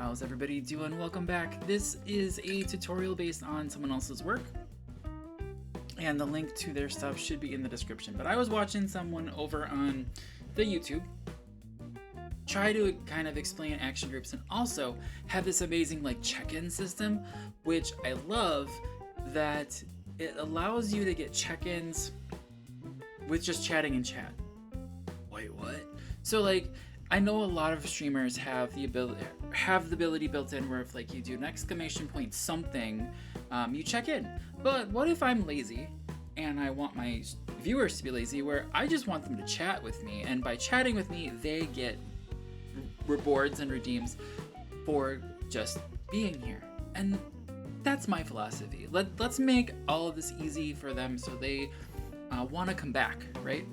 How's everybody doing? Welcome back. This is a tutorial based on someone else's work, and the link to their stuff should be in the description. But I was watching someone over on the YouTube try to kind of explain action groups and also have this amazing like check-in system, which I love, that it allows you to get check-ins with just chatting in chat. Wait, what? So like, I know a lot of streamers have the ability built in where if like you do an exclamation point something, you check in. But what if I'm lazy and I want my viewers to be lazy, where I just want them to chat with me, and by chatting with me they get rewards and redeems for just being here. And that's my philosophy. Let's make all of this easy for them so they want to come back, right?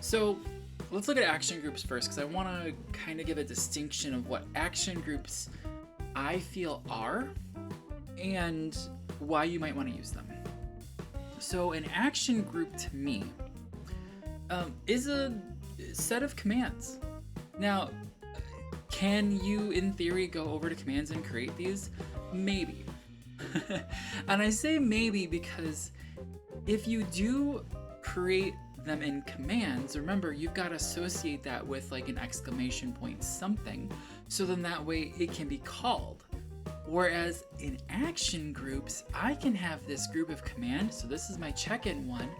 So let's look at action groups first, because I want to kind of give a distinction of what action groups I feel are and why you might want to use them. So an action group to me is a set of commands. Now, can you in theory go over to commands and create these? Maybe. And I say maybe because if you do create them in commands, remember you've got to associate that with like an exclamation point something, so then that way it can be called. Whereas in action groups, I can have this group of commands, so this is my check-in one,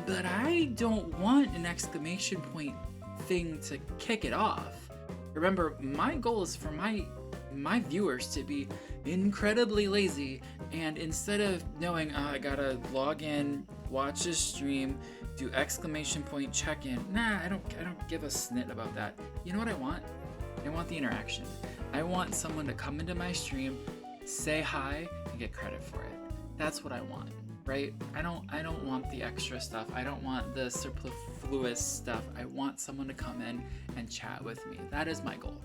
but I don't want an exclamation point thing to kick it off. Remember, my goal is for my viewers to be incredibly lazy, and instead of knowing, I gotta log in, watch a stream, do exclamation point check-in, I don't give a snit about that. You know what I want? I want the interaction. I want someone to come into my stream, say hi, and get credit for it. That's what I want, right? I don't want the extra stuff. I don't want the superfluous stuff. I want someone to come in and chat with me. That is my goal.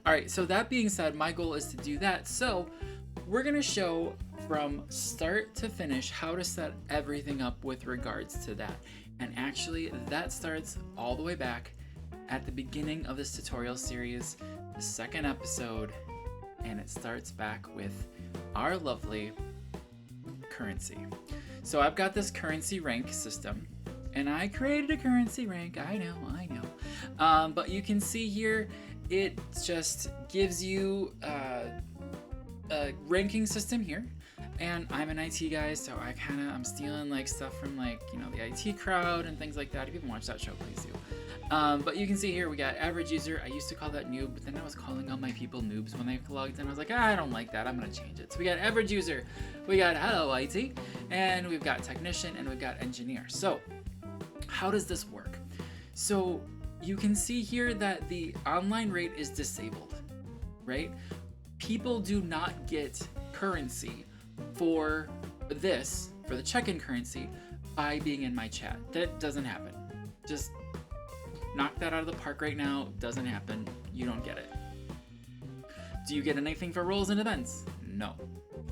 All right, so that being said, my goal is to do that. So we're gonna show from start to finish how to set everything up with regards to that. And actually that starts all the way back at the beginning of this tutorial series, the second episode, and it starts back with our lovely currency. So I've got this currency rank system, and I created a currency rank, I know. But you can see here, it just gives you a ranking system here. And I'm an IT guy, so I'm stealing like stuff from like, the IT crowd and things like that. If you haven't watched that show, please do. But you can see here we got average user. I used to call that noob, but then I was calling all my people noobs when they logged in. I was like, I don't like that. I'm gonna change it. So we got average user, we got hello IT, and we've got technician, and we've got engineer. So how does this work? So you can see here that the online rate is disabled, right? People do not get currency for the check-in currency by being in my chat. That doesn't happen. Just knock that out of the park right now. Doesn't happen. You don't get it. Do you get anything for roles and events? No.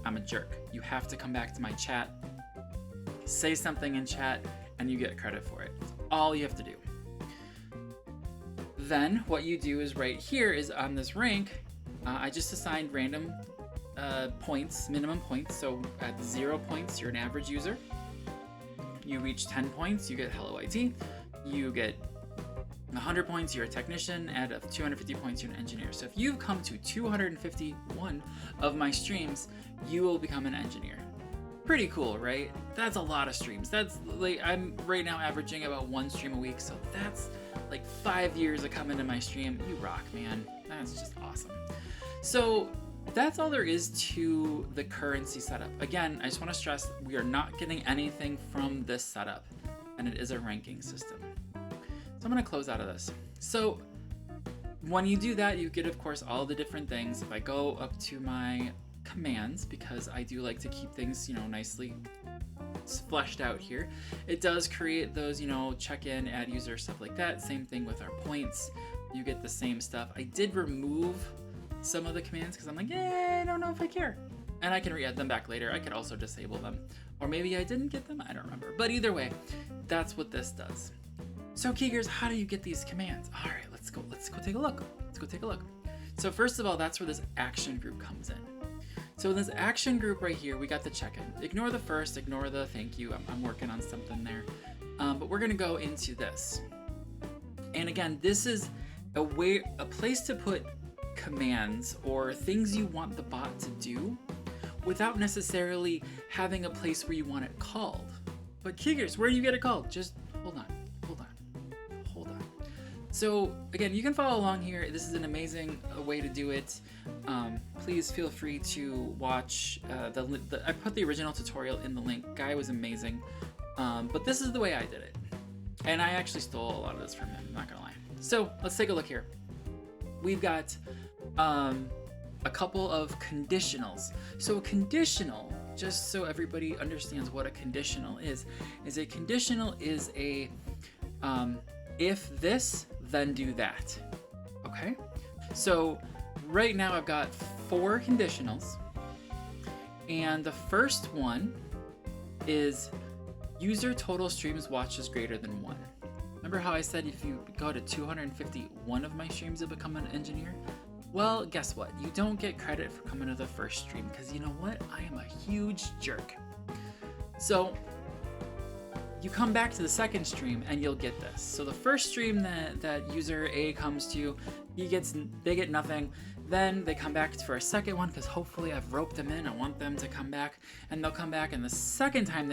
I'm a jerk. You have to come back to my chat, say something in chat, and you get credit for it. That's all you have to do. Then what you do is right here is on this rank, I just assigned random points, minimum points. So at 0 points, you're an average user. You reach 10 points, you get hello IT. You get 100 points, you're a technician. At 250 points, you're an engineer. So if you've come to 251 of my streams, you will become an engineer. Pretty cool, right? That's a lot of streams. That's like, I'm right now averaging about 1 stream a week, so that's like 5 years of coming to my stream. You rock, man. That's just awesome. So that's all there is to the currency setup. Again, I just want to stress, we are not getting anything from this setup, and it is a ranking system. So I'm going to close out of this. So when you do that, you get, of course, all the different things. If I go up to my commands, because I do like to keep things, nicely fleshed out here, it does create those, check-in, add user, stuff like that. Same thing with our points. You get the same stuff. I did remove some of the commands because I'm like, I don't know if I care. And I can re-add them back later. I could also disable them. Or maybe I didn't get them, I don't remember. But either way, that's what this does. So Keegers, how do you get these commands? All right, let's go take a look. So first of all, that's where this action group comes in. So in this action group right here, we got the check-in. Ignore the first, ignore the thank you. I'm working on something there. But we're gonna go into this. And again, this is a place to put commands or things you want the bot to do without necessarily having a place where you want it called. But Keegers, where do you get it called? Just hold on. So again, you can follow along here. This is an amazing way to do it. Please feel free to watch I put the original tutorial in the link. Guy was amazing. But this is the way I did it. And I actually stole a lot of this from him, I'm not gonna lie. So let's take a look here. We've got a couple of conditionals. So a conditional, just so everybody understands what a conditional is a conditional is a if this, then do that. Okay? So right now I've got 4 conditionals. And the first one is user total streams watches greater than 1. Remember how I said if you go to 251 of my streams, you'll become an engineer? Well, guess what? You don't get credit for coming to the first stream because you know what? I am a huge jerk. So you come back to the second stream and you'll get this. So the first stream that user A comes to, they get nothing. Then they come back for a second one because hopefully I've roped them in. I want them to come back, and they'll come back, and the second time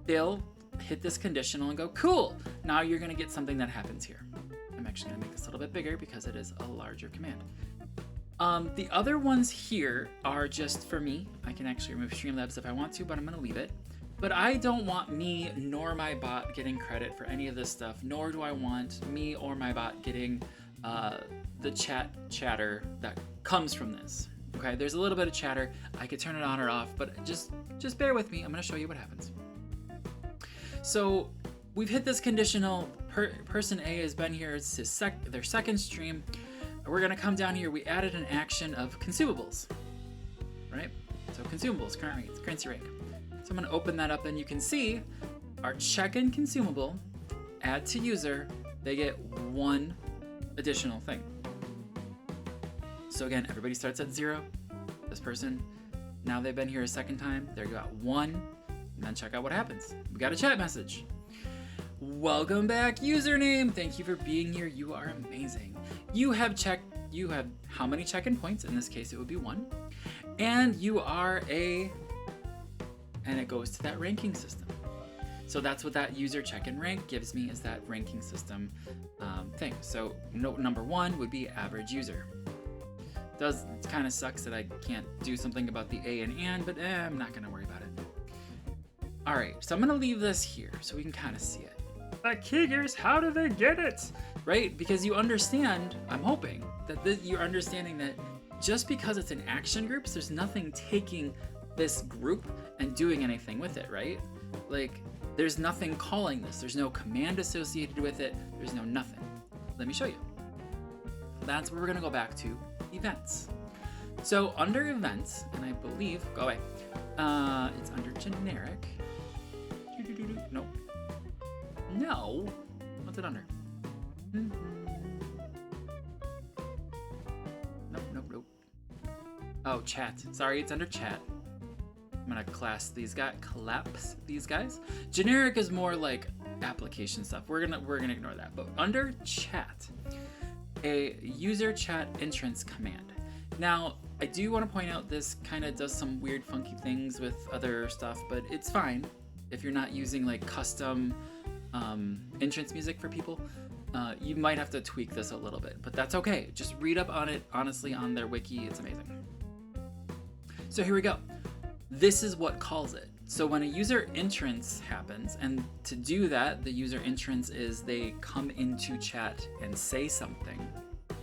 they'll hit this conditional and go, cool, now you're gonna get something that happens here. I'm actually gonna make this a little bit bigger because it is a larger command. The other ones here are just for me. I can actually remove Streamlabs if I want to, but I'm gonna leave it. But I don't want me nor my bot getting credit for any of this stuff, nor do I want me or my bot getting the chatter that comes from this. Okay, there's a little bit of chatter. I could turn it on or off, but just bear with me. I'm gonna show you what happens. So we've hit this conditional. Person A has been here. It's their second stream. We're gonna come down here. We added an action of consumables, right? So consumables, currency rank. So I'm gonna open that up and you can see our check-in consumable, add to user, they get 1 additional thing. So again, everybody starts at 0. This person, now they've been here a second time, they got 1, and then check out what happens. We got a chat message. Welcome back, username. Thank you for being here. You are amazing. You have how many check-in points? In this case, it would be 1. And you are and it goes to that ranking system. So that's what that user check-in rank gives me, is that ranking system thing. So note number 1 would be average user. It kind of sucks that I can't do something about the A and, but I'm not gonna worry about it. All right, so I'm gonna leave this here so we can kind of see it. But Keegers, how do they get it? Right, because you understand, I'm hoping, that you're understanding that just because it's an action groups, there's nothing taking this group and doing anything with it, right? Like, there's nothing calling this. There's no command associated with it. There's no nothing. Let me show you. That's where we're gonna go back to events. So under events, and I believe, go away, it's under generic. Nope. No. What's it under? Nope. Oh, chat. Sorry, it's under chat. I'm gonna collapse these guys. Generic is more like application stuff. We're gonna ignore that. But under chat, a user chat entrance command. Now, I do want to point out this kind of does some weird funky things with other stuff, but it's fine if you're not using like custom entrance music for people. You might have to tweak this a little bit, but that's okay. Just read up on it, honestly, on their wiki. It's amazing. So here we go. This is what calls it. So when a user entrance happens, and to do that, the user entrance is they come into chat and say something,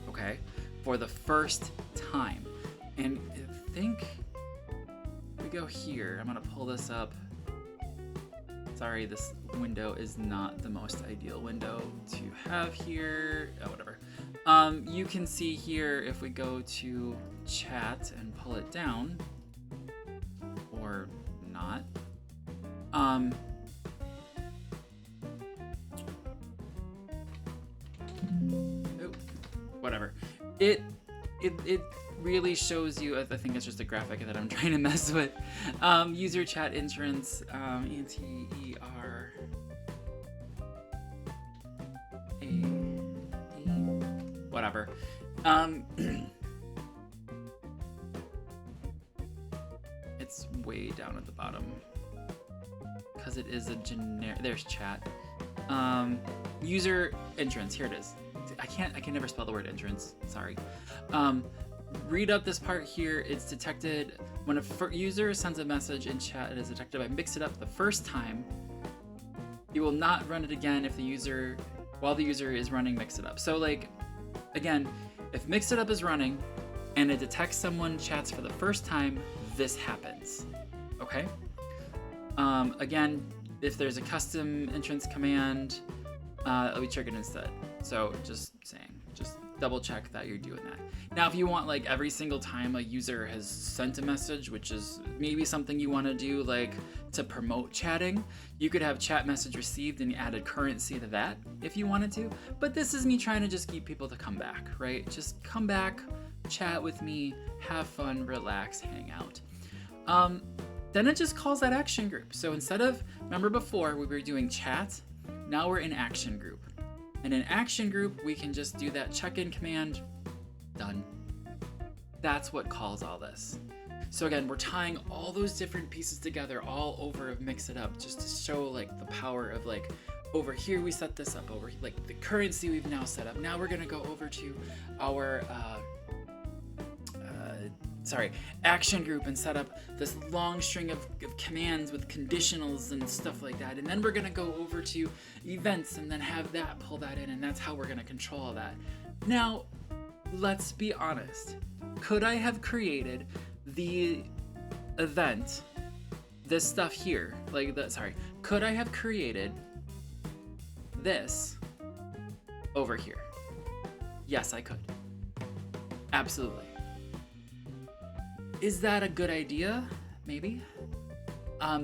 okay, for the first time. And I think we go here. I'm gonna pull this up. Sorry, this window is not the most ideal window to have here. Oh, whatever. You can see here if we go to chat and pull it down, or not. Whatever. it really shows you, I think it's just a graphic that I'm trying to mess with. User chat entrance, ENTER whatever. It's way down at the bottom because it is a generic. There's chat. User entrance. Here it is. I can never spell the word entrance. Sorry. Read up this part here. It's detected when a user sends a message in chat. It is detected by Mix It Up the first time. You will not run it again if while the user is running Mix It Up. So like, again, if Mix It Up is running and it detects someone chats for the first time, this happens. Okay. Again, if there's a custom entrance command, it'll be triggered instead. So just saying, just double check that you're doing that. Now, if you want like every single time a user has sent a message, which is maybe something you want to do like to promote chatting, you could have chat message received and you added currency to that if you wanted to. But this is me trying to just get people to come back, right? Just come back, chat with me, have fun, relax, hang out. Then it just calls that action group. So instead of, remember before we were doing chat, now we're in action group. And in action group, we can just do that check-in command, done. That's what calls all this. So again, we're tying all those different pieces together all over Mix It Up just to show like the power of like, over here we set this up, over like the currency we've now set up. Now we're gonna go over to our, action group and set up this long string of commands with conditionals and stuff like that. And then we're gonna go over to events and then have that pull that in, and that's how we're gonna control all that. Now, let's be honest. Could I have created the event, this stuff here, could I have created this over here? Yes, I could. Absolutely. Is that a good idea? Maybe.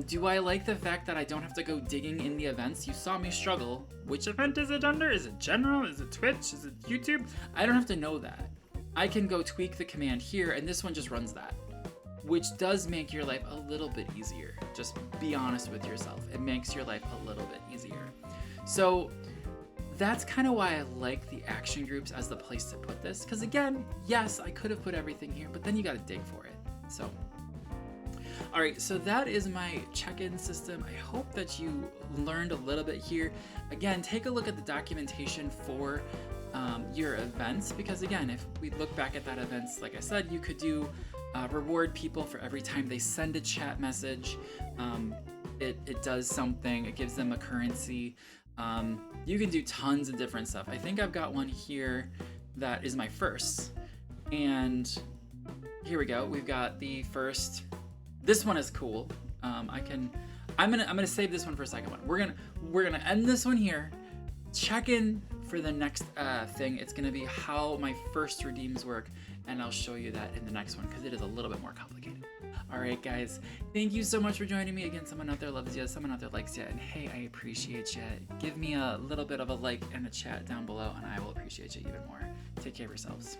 Do I like the fact that I don't have to go digging in the events? You saw me struggle. Which event is it under? Is it general? Is it Twitch? Is it YouTube? I don't have to know that. I can go tweak the command here, and this one just runs that, which does make your life a little bit easier. Just be honest with yourself. It makes your life a little bit easier. So that's kind of why I like the action groups as the place to put this. Because again, yes, I could have put everything here, but then you got to dig for it. So, all right, so that is my check-in system. I hope that you learned a little bit here. Again, take a look at the documentation for your events, because again, if we look back at that events, like I said, you could do reward people for every time they send a chat message. It does something, it gives them a currency. You can do tons of different stuff. I think I've got one here that is my first, and here we go. We've got the first. This one is cool. I'm gonna save this one for a second one. We're gonna end this one here. Check in for the next thing. It's gonna be how my first redeems work, and I'll show you that in the next one because it is a little bit more complicated. All right, guys. Thank you so much for joining me again. Someone out there loves you. Someone out there likes you, and hey, I appreciate you. Give me a little bit of a like and a chat down below, and I will appreciate you even more. Take care of yourselves.